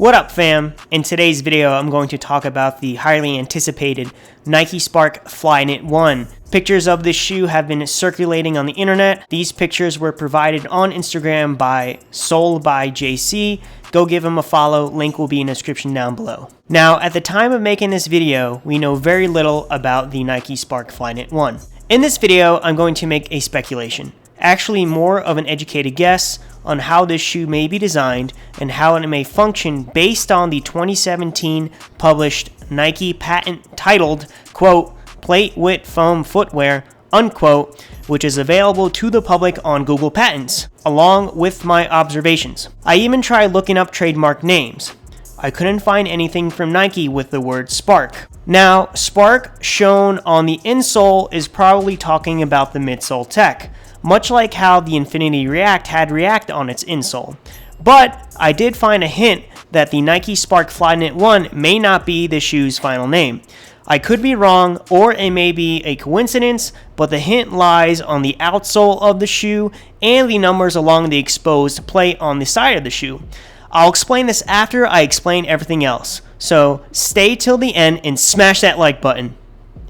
What up, fam? In today's video, I'm going to talk about the highly anticipated Nike Spark Flyknit One. Pictures of this shoe have been circulating on the internet. These pictures were provided on Instagram by Outsole by JC. Go give him a follow, link will be in the description down below. Now, at the time of making this video, we know very little about the Nike Spark Flyknit One. In this video, I'm going to make a speculation, actually more of an educated guess on how this shoe may be designed and how it may function based on the 2017 published Nike patent titled, quote, plate width foam footwear, unquote, which is available to the public on Google Patents, along with my observations. I even tried looking up trademark names. I couldn't find anything from Nike with the word Spark. Now, Spark shown on the insole is probably talking about the midsole tech, much like how the Infinity React had React on its insole. But I did find a hint that the Nike Spark Flyknit One may not be the shoe's final name. I could be wrong, or it may be a coincidence, but the hint lies on the outsole of the shoe and the numbers along the exposed plate on the side of the shoe. I'll explain this after I explain everything else, so stay till the end and smash that like button.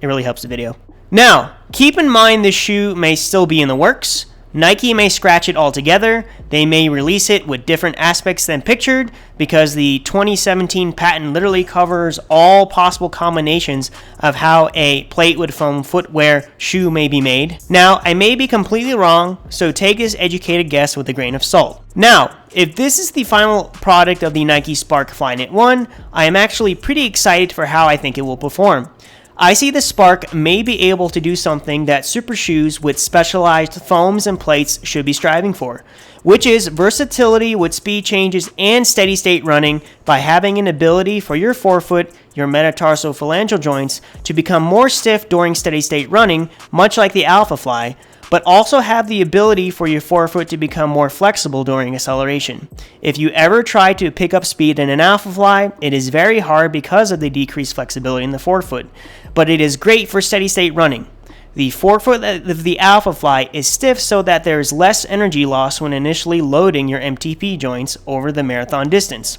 It really helps the video. Now, keep in mind this shoe may still be in the works. Nike may scratch it altogether. They may release it with different aspects than pictured because the 2017 patent literally covers all possible combinations of how a plate with foam footwear shoe may be made. Now, I may be completely wrong, so take this educated guess with a grain of salt. Now, if this is the final product of the Nike Spark Flyknit One, I am actually pretty excited for how I think it will perform. I see the Spark may be able to do something that super shoes with specialized foams and plates should be striving for, which is versatility with speed changes and steady state running by having an ability for your forefoot, your metatarsophalangeal joints, to become more stiff during steady state running, much like the Alpha Fly, but also have the ability for your forefoot to become more flexible during acceleration. If you ever try to pick up speed in an Alpha Fly, it is very hard because of the decreased flexibility in the forefoot, but it is great for steady state running. The forefoot of the Alpha Fly is stiff so that there is less energy loss when initially loading your MTP joints over the marathon distance.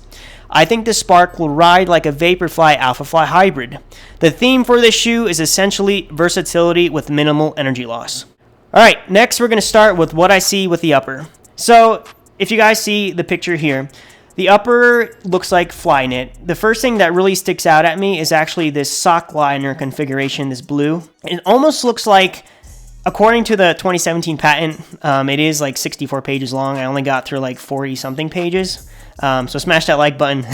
I think the Spark will ride like a Vaporfly Alpha Fly hybrid. The theme for this shoe is essentially versatility with minimal energy loss. Alright, next we're going to start with what I see with the upper. So, if you guys see the picture here, the upper looks like Flyknit. The first thing that really sticks out at me is actually this sock liner configuration, this blue. It almost looks like, according to the 2017 patent, it is like 64 pages long. I only got through like 40 something pages. So smash that like button.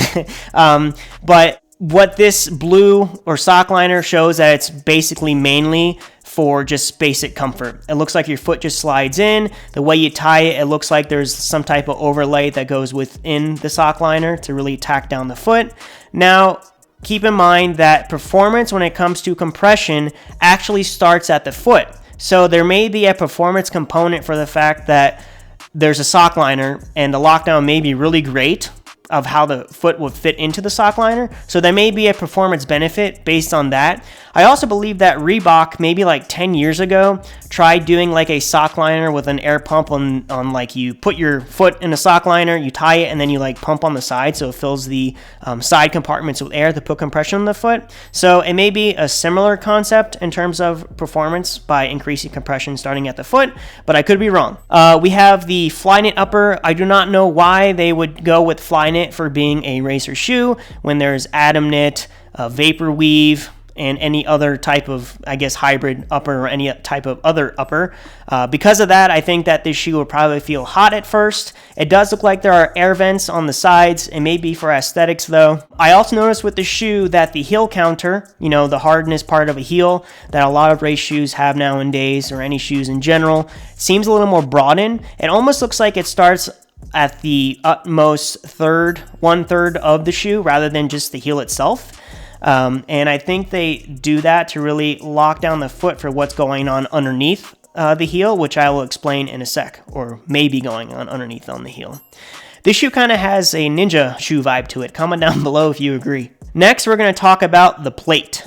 But what this blue or sock liner shows that it's basically mainly for just basic comfort. It looks like your foot just slides in. The way you tie it, it looks like there's some type of overlay that goes within the sock liner to really tack down the foot. Now, keep in mind that performance when it comes to compression actually starts at the foot. So there may be a performance component for the fact that there's a sock liner and the lockdown may be really great of how the foot would fit into the sock liner. So there may be a performance benefit based on that. I also believe that Reebok, maybe like 10 years ago, tried doing like a sock liner with an air pump on like you put your foot in a sock liner, you tie it, and then you like pump on the side so it fills the side compartments with air to put compression on the foot. So it may be a similar concept in terms of performance by increasing compression starting at the foot, but I could be wrong. We have the Flyknit upper. I do not know why they would go with Flyknit for being a racer shoe when there's Atom Knit, Vapor Weave, and any other type of, I guess, hybrid upper or any type of other upper. Because of that, I think that this shoe will probably feel hot at first. It does look like there are air vents on the sides. It may be for aesthetics though. I also noticed with the shoe that the heel counter, you know, the hardness part of a heel that a lot of race shoes have nowadays, or any shoes in general, seems a little more broadened. It almost looks like it starts at the utmost one third of the shoe rather than just the heel itself. And I think they do that to really lock down the foot for what's going on underneath the heel, which I will explain in a sec, or may be going on underneath on the heel. This shoe kind of has a ninja shoe vibe to it. Comment down below if you agree. Next, we're going to talk about the plate.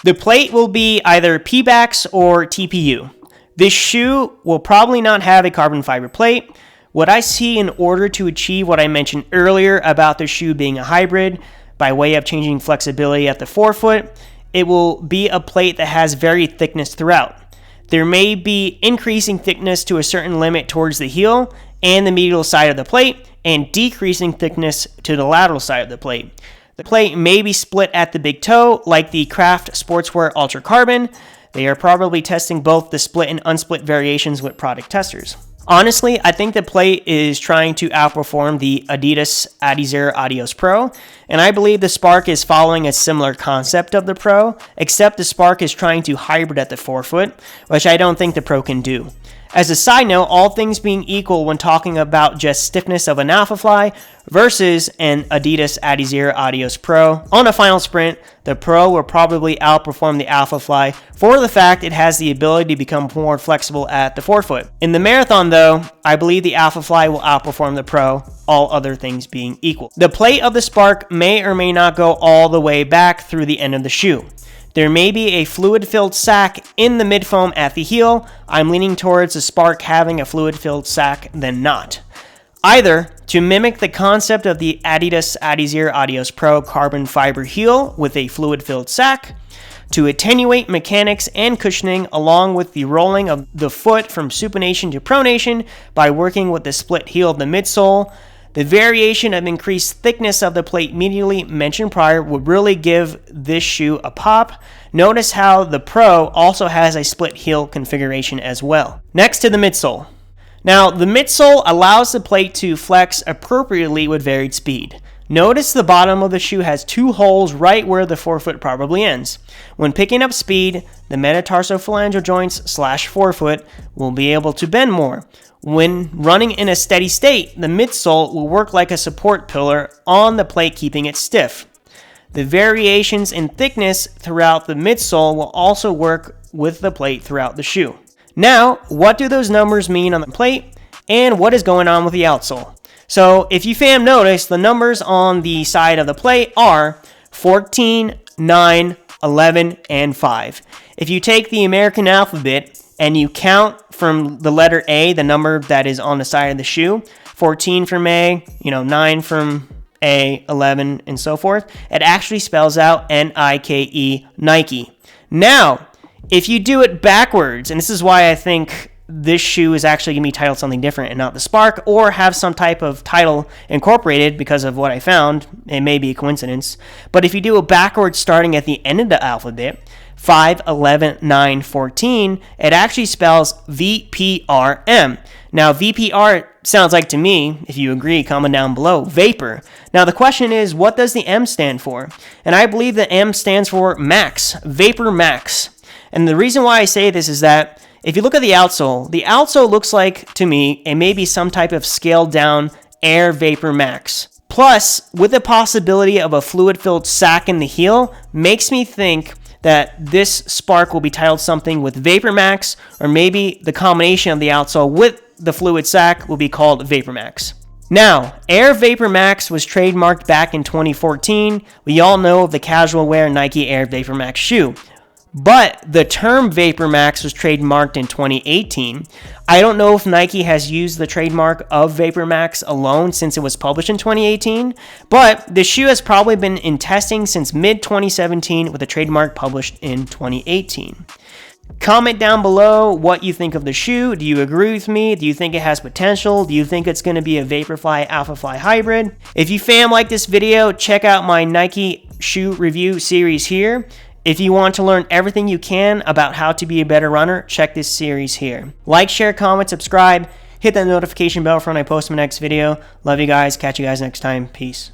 The plate will be either P-Bax or TPU. This shoe will probably not have a carbon fiber plate, What I see in order to achieve what I mentioned earlier about the shoe being a hybrid, by way of changing flexibility at the forefoot, it will be a plate that has varied thickness throughout. There may be increasing thickness to a certain limit towards the heel and the medial side of the plate, and decreasing thickness to the lateral side of the plate. The plate may be split at the big toe, like the Craft Sportswear Ultra Carbon. They are probably testing both the split and unsplit variations with product testers. Honestly, I think the plate is trying to outperform the Adidas Adizero Adios Pro, and I believe the Spark is following a similar concept of the Pro, except the Spark is trying to hybrid at the forefoot, which I don't think the Pro can do. As a side note, all things being equal when talking about just stiffness of an Alphafly versus an Adidas Adizero Adios Pro, on a final sprint, the Pro will probably outperform the Alphafly for the fact it has the ability to become more flexible at the forefoot. In the marathon though, I believe the Alphafly will outperform the Pro, all other things being equal. The plate of the Spark may or may not go all the way back through the end of the shoe. There may be a fluid-filled sack in the mid-foam at the heel. I'm leaning towards the Spark having a fluid-filled sack than not. Either to mimic the concept of the Adidas Adizero Adios Pro carbon fiber heel with a fluid-filled sack, to attenuate mechanics and cushioning along with the rolling of the foot from supination to pronation by working with the split heel of the midsole. The variation of increased thickness of the plate medially mentioned prior would really give this shoe a pop. Notice how the Pro also has a split heel configuration as well. Next to the midsole. Now, the midsole allows the plate to flex appropriately with varied speed. Notice the bottom of the shoe has two holes right where the forefoot probably ends. When picking up speed, the metatarsophalangeal joints / forefoot will be able to bend more. When running in a steady state, the midsole will work like a support pillar on the plate, keeping it stiff. The variations in thickness throughout the midsole will also work with the plate throughout the shoe. Now, what do those numbers mean on the plate, and what is going on with the outsole? So, if you fam notice, the numbers on the side of the plate are 14, 9, 11, and 5. If you take the American alphabet and you count from the letter A, the number that is on the side of the shoe, 14 from A, 9 from A, 11, and so forth, it actually spells out Nike, Nike. Now, if you do it backwards, and this is why I think this shoe is actually going to be titled something different and not the Spark, or have some type of title incorporated because of what I found, it may be a coincidence, but if you do it backwards starting at the end of the alphabet, 5, 11, 9, 14, it actually spells VPRM. Now, VPR sounds like to me, if you agree, comment down below, vapor. Now, the question is, what does the M stand for? And I believe the M stands for max, vapor max. And the reason why I say this is that if you look at the outsole looks like, to me, it may be some type of scaled down Air Vapor Max. Plus, with the possibility of a fluid-filled sack in the heel, makes me think that this Spark will be titled something with Vapor Max, or maybe the combination of the outsole with the fluid sack will be called Vapor Max. Now, Air Vapor Max was trademarked back in 2014. We all know of the casual wear Nike Air Vapor Max shoe. But the term Vapor Max was trademarked in 2018. I don't know if Nike has used the trademark of Vapor Max alone since it was published in 2018, but the shoe has probably been in testing since mid-2017 with a trademark published in 2018. Comment down below what you think of the shoe. Do you agree with me? Do you think it has potential? Do you think it's going to be a Vaporfly Alphafly hybrid? If you fam like this video, check out my Nike shoe review series here. If you want to learn everything you can about how to be a better runner, check this series here. Like, share, comment, subscribe, hit that notification bell for when I post my next video. Love you guys. Catch you guys next time. Peace.